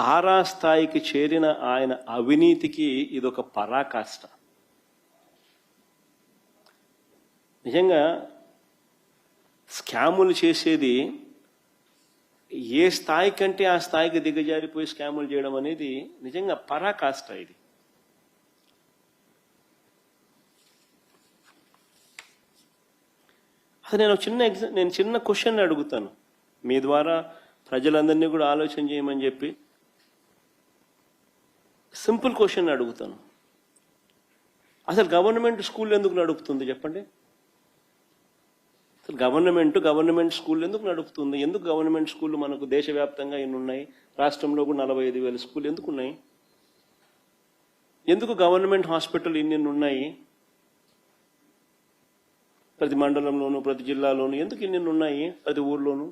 తారాస్థాయికి చేరిన ఆయన అవినీతికి ఇదొక పరాకాష్ట. నిజంగా స్కాములు చేసేది ఏ స్థాయి కంటే ఆ స్థాయికి దిగజారిపోయి స్కాములు చేయడం అనేది నిజంగా పరాకాష్ట. ఇది అది నేను చిన్న క్వశ్చన్ అడుగుతాను మీ ద్వారా ప్రజలందరినీ కూడా ఆలోచన చేయమని చెప్పి. సింపుల్ క్వశ్చన్ అడుగుతాను. అసలు గవర్నమెంట్ స్కూల్ ఎందుకు నడుపుతుంది చెప్పండి? అసలు గవర్నమెంట్ స్కూల్ ఎందుకు నడుపుతుంది? ఎందుకు గవర్నమెంట్ స్కూళ్ళు మనకు దేశవ్యాప్తంగా ఎన్ని ఉన్నాయి? రాష్ట్రంలో కూడా 45,000 స్కూల్ ఎందుకు ఉన్నాయి? ఎందుకు గవర్నమెంట్ హాస్పిటల్ ఇన్ని ఉన్నాయి? ప్రతి మండలంలోనూ ప్రతి జిల్లాలోనూ ఎందుకు ఇన్ని ఉన్నాయి? ప్రతి ఊర్లోనూ,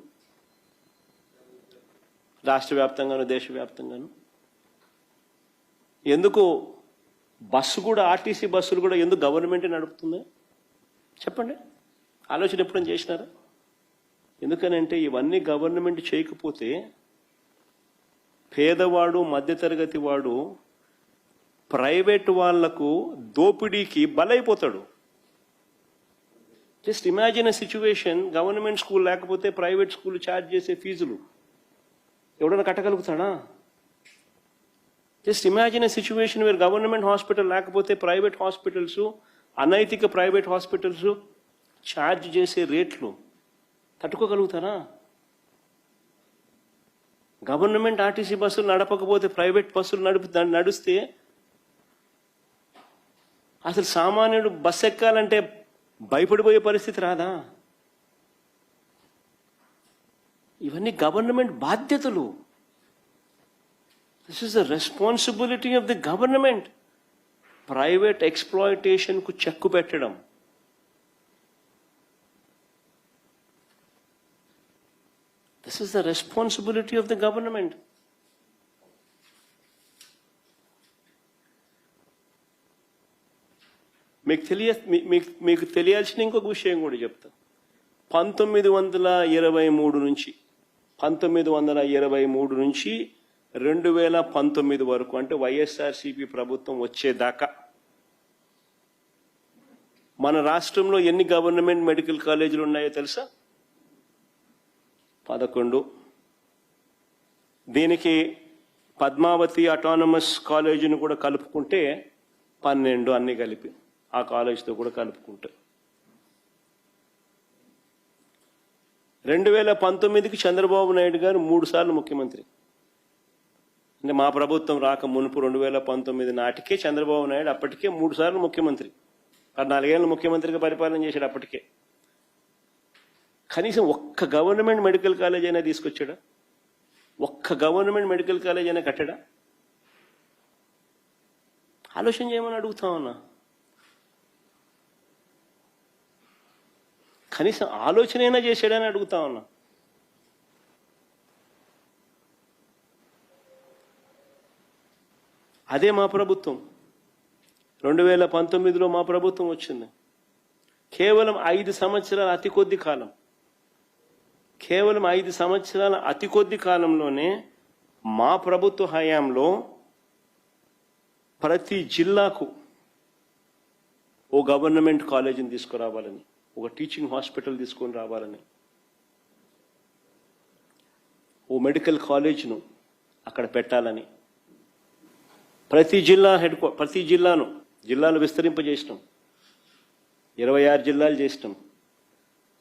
రాష్ట్ర వ్యాప్తంగాను దేశవ్యాప్తంగాను. ఎందుకు బస్సు కూడా, ఆర్టీసీ బస్సులు కూడా ఎందుకు గవర్నమెంటే నడుపుతుంది చెప్పండి? ఆలోచన ఎప్పుడైనా చేసినారా? ఎందుకనంటే ఇవన్నీ గవర్నమెంట్ చేయకపోతే పేదవాడు మధ్యతరగతి వాడు ప్రైవేట్ వాళ్లకు దోపిడీకి బలైపోతాడు. Just imagine a situation, government school లేకపోతే ప్రైవేట్ స్కూల్ ఛార్జ్ చేసే ఫీజులు ఎవడన్నా కట్టగలుగుతాడా? Just imagine a situation where government hospital లేకపోతే ప్రైవేట్ హాస్పిటల్స్, అనైతిక ప్రైవేట్ హాస్పిటల్స్ ఛార్జ్ చేసే రేట్లు తట్టుకోగలుగుతారా? గవర్నమెంట్ ఆర్టీసీ బస్సులు నడపకపోతే ప్రైవేట్ బస్సులు నడిస్తే అసలు సామాన్యుడు బస్సు ఎక్కాలంటే భయపడిపోయే పరిస్థితి రాదా? ఇవన్నీ గవర్నమెంట్ బాధ్యతలు. This is the responsibility of the government. Private exploitation కు చెక్కు పెట్టడం, this is the responsibility of the government. మీకు తెలియాల్సిన ఇంకొక విషయం కూడా చెప్తా. 1923 నుంచి 2019 వరకు, అంటే వైఎస్ఆర్సీపీ ప్రభుత్వం వచ్చేదాకా మన రాష్ట్రంలో ఎన్ని గవర్నమెంట్ మెడికల్ కాలేజీలు ఉన్నాయో తెలుసా? 11. దీనికి పద్మావతి అటానమస్ కాలేజీని కూడా కలుపుకుంటే 12, అన్ని కలిపి ఆ కాలేజీతో కూడా కలుపుకుంటే. 2019కి చంద్రబాబు నాయుడు గారు 3 సార్లు ముఖ్యమంత్రి. అంటే మా ప్రభుత్వం రాక మునుపు 2019 నాటికే చంద్రబాబు నాయుడు అప్పటికే 3 సార్లు ముఖ్యమంత్రి. 14 ఏళ్ళు ముఖ్యమంత్రిగా పరిపాలన చేశాడు. అప్పటికే కనీసం ఒక్క గవర్నమెంట్ మెడికల్ కాలేజ్ అయినా తీసుకొచ్చాడా? ఒక్క గవర్నమెంట్ మెడికల్ కాలేజ్ అయినా కట్టాడా? ఆలోచన చేయమని అడుగుతా ఉన్నా. కనీసం ఆలోచన అయినా చేశాడని అడుగుతా ఉన్నా. అదే మా ప్రభుత్వం. 2019లో మా ప్రభుత్వం వచ్చింది. కేవలం 5 సంవత్సరాల అతి కొద్ది కాలం, కేవలం 5 సంవత్సరాల అతి కొద్ది కాలంలోనే మా ప్రభుత్వ హయాంలో ప్రతి జిల్లాకు ఓ గవర్నమెంట్ కాలేజీని తీసుకురావాలని, ఒక టీచింగ్ హాస్పిటల్ తీసుకొని రావాలని, ఓ మెడికల్ కాలేజ్ను అక్కడ పెట్టాలని ప్రతి జిల్లాలు విస్తరింపజేసినాం. 26 జిల్లాలు చేసినాం.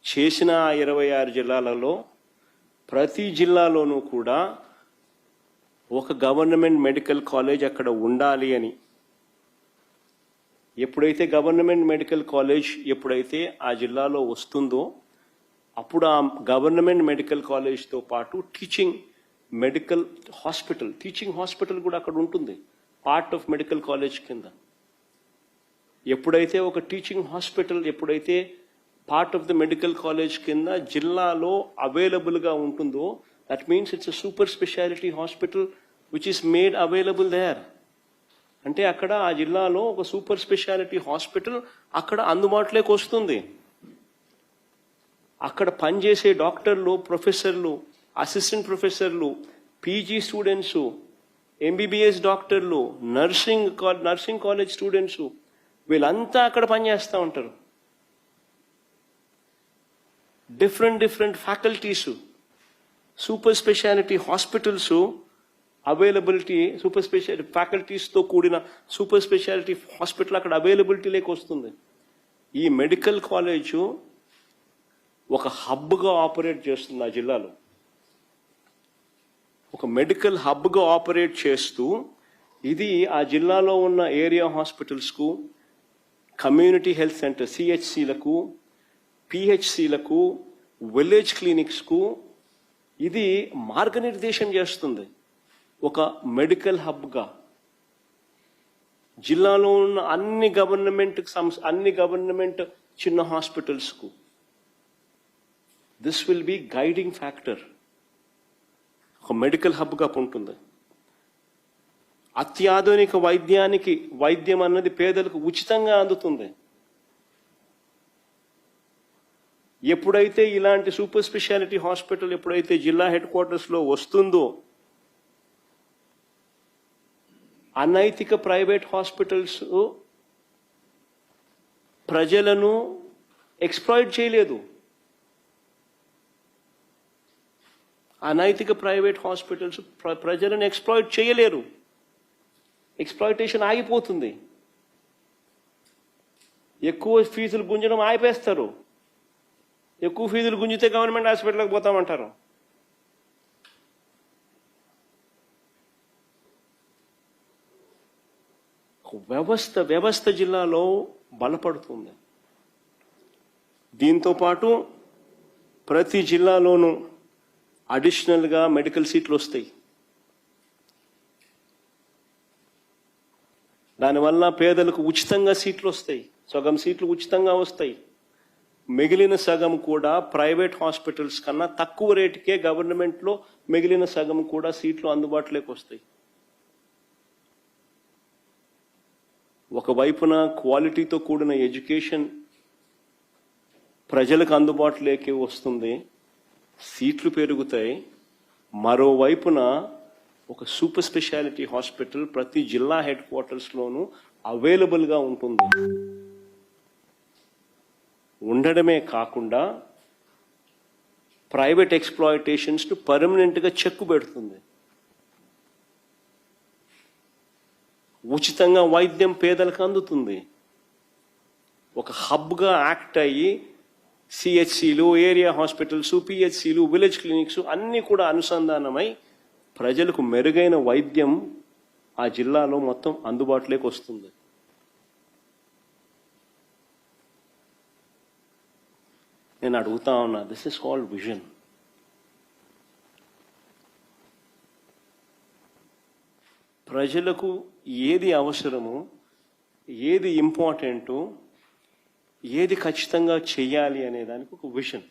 చేసిన ఆ 26 జిల్లాలలో ప్రతి జిల్లాలోనూ కూడా ఒక గవర్నమెంట్ మెడికల్ కాలేజ్ అక్కడ ఉండాలి అని. ఎప్పుడైతే గవర్నమెంట్ మెడికల్ కాలేజ్ ఎప్పుడైతే ఆ జిల్లాలో వస్తుందో అప్పుడు ఆ గవర్నమెంట్ మెడికల్ కాలేజ్తో పాటు టీచింగ్ హాస్పిటల్ కూడా అక్కడ ఉంటుంది, పార్ట్ ఆఫ్ మెడికల్ కాలేజ్ కింద. ఎప్పుడైతే ఒక టీచింగ్ హాస్పిటల్ ఎప్పుడైతే part of the medical college కింద జిల్లాలో అవైలబుల్గా ఉంటుందో, that means it's a super speciality hospital which is made available there. అంటే అక్కడ ఆ జిల్లాలో ఒక సూపర్ స్పెషాలిటీ హాస్పిటల్ అక్కడ అందుబాటులోకి వస్తుంది. అక్కడ పనిచేసే డాక్టర్లు, ప్రొఫెసర్లు, అసిస్టెంట్ ప్రొఫెసర్లు, పీజీ స్టూడెంట్స్, ఎంబీబీఎస్ డాక్టర్లు, నర్సింగ్ కాలేజ్ స్టూడెంట్స్, వీళ్ళంతా అక్కడ పనిచేస్తూ ఉంటారు. Different faculties, super speciality hospitals availability, super speciality ఫ్యాకల్టీస్తో కూడిన సూపర్ స్పెషాలిటీ హాస్పిటల్ అక్కడ అవైలబిలిటీ లేక వస్తుంది. ఈ మెడికల్ కాలేజు ఒక హబ్గా ఆపరేట్ చేస్తుంది ఆ జిల్లాలో. ఒక మెడికల్ హబ్గా ఆపరేట్ చేస్తూ ఇది ఆ జిల్లాలో ఉన్న ఏరియా హాస్పిటల్స్కు, కమ్యూనిటీ హెల్త్ సెంటర్ సిహెచ్సిలకు, పిహెచ్సిలకు, విలేజ్ క్లినిక్స్కు ఇది మార్గనిర్దేశం చేస్తుంది. ఒక మెడికల్ హబ్గా జిల్లాలో ఉన్న అన్ని గవర్నమెంట్ చిన్న హాస్పిటల్స్కు this will be guiding factor. ఒక మెడికల్ హబ్గా ఉంటుంది. అత్యాధునిక వైద్యం అన్నది పేదలకు ఉచితంగా అందుతుంది. ఎప్పుడైతే ఇలాంటి సూపర్ స్పెషాలిటీ హాస్పిటల్ ఎప్పుడైతే జిల్లా హెడ్ క్వార్టర్స్లో వస్తుందో, అనైతిక ప్రైవేట్ హాస్పిటల్స్ ప్రజలను ఎక్స్‌ప్లాయిట్ చేయలేదు. అనైతిక ప్రైవేట్ హాస్పిటల్స్ ప్రజలను ఎక్స్‌ప్లాయిట్ చేయలేరు. ఎక్స్‌ప్లాయిటేషన్ ఆగిపోతుంది. ఎక్కువ ఫీజులు గుంజడం ఆపేస్తారు. ఎక్కువ ఫీజులు గుంజితే గవర్నమెంట్ హాస్పిటల్కి పోతామంటారు. వ్యవస్థ జిల్లాలో బలపడుతుంది. దీంతో పాటు ప్రతి జిల్లాలోనూ అడిషనల్గా మెడికల్ సీట్లు వస్తాయి. దానివల్ల పేదలకు ఉచితంగా సీట్లు వస్తాయి. సగం సీట్లు ఉచితంగా వస్తాయి. మిగిలిన సగం కూడా ప్రైవేట్ హాస్పిటల్స్ కన్నా తక్కువ రేటుకే గవర్నమెంట్లో మిగిలిన సగం కూడా సీట్లు అందుబాటులోకి వస్తాయి. ఒకవైపున క్వాలిటీతో కూడిన ఎడ్యుకేషన్ ప్రజలకు అందుబాటులోకి వస్తుంది, సీట్లు పెరుగుతాయి. మరోవైపున ఒక సూపర్ స్పెషాలిటీ హాస్పిటల్ ప్రతి జిల్లా హెడ్ క్వార్టర్స్లోనూ అవైలబుల్గా ఉంటుంది. ఉండడమే కాకుండా ప్రైవేట్ ఎక్స్‌ప్లాయిటేషన్స్ను పర్మనెంట్గా చెక్కు పెడుతుంది. ఉచితంగా వైద్యం పేదలకు అందుతుంది. ఒక హబ్గా యాక్ట్ అయ్యి సిహెచ్సిలు, ఏరియా హాస్పిటల్స్, పిహెచ్సిలు, విలేజ్ క్లినిక్స్ అన్నీ కూడా అనుసంధానమై ప్రజలకు మెరుగైన వైద్యం ఆ జిల్లాలో మొత్తం అందుబాటులోకి వస్తుంది. నేను అడుగుతా ఉన్నా, దిస్ ఇస్ కాల్డ్ విజన్. ప్రజలకు ఏది అవసరమో, ఏది ఇంపార్టెంటో, ఏది ఖచ్చితంగా చెయ్యాలి అనే దానికి ఒక విజన్.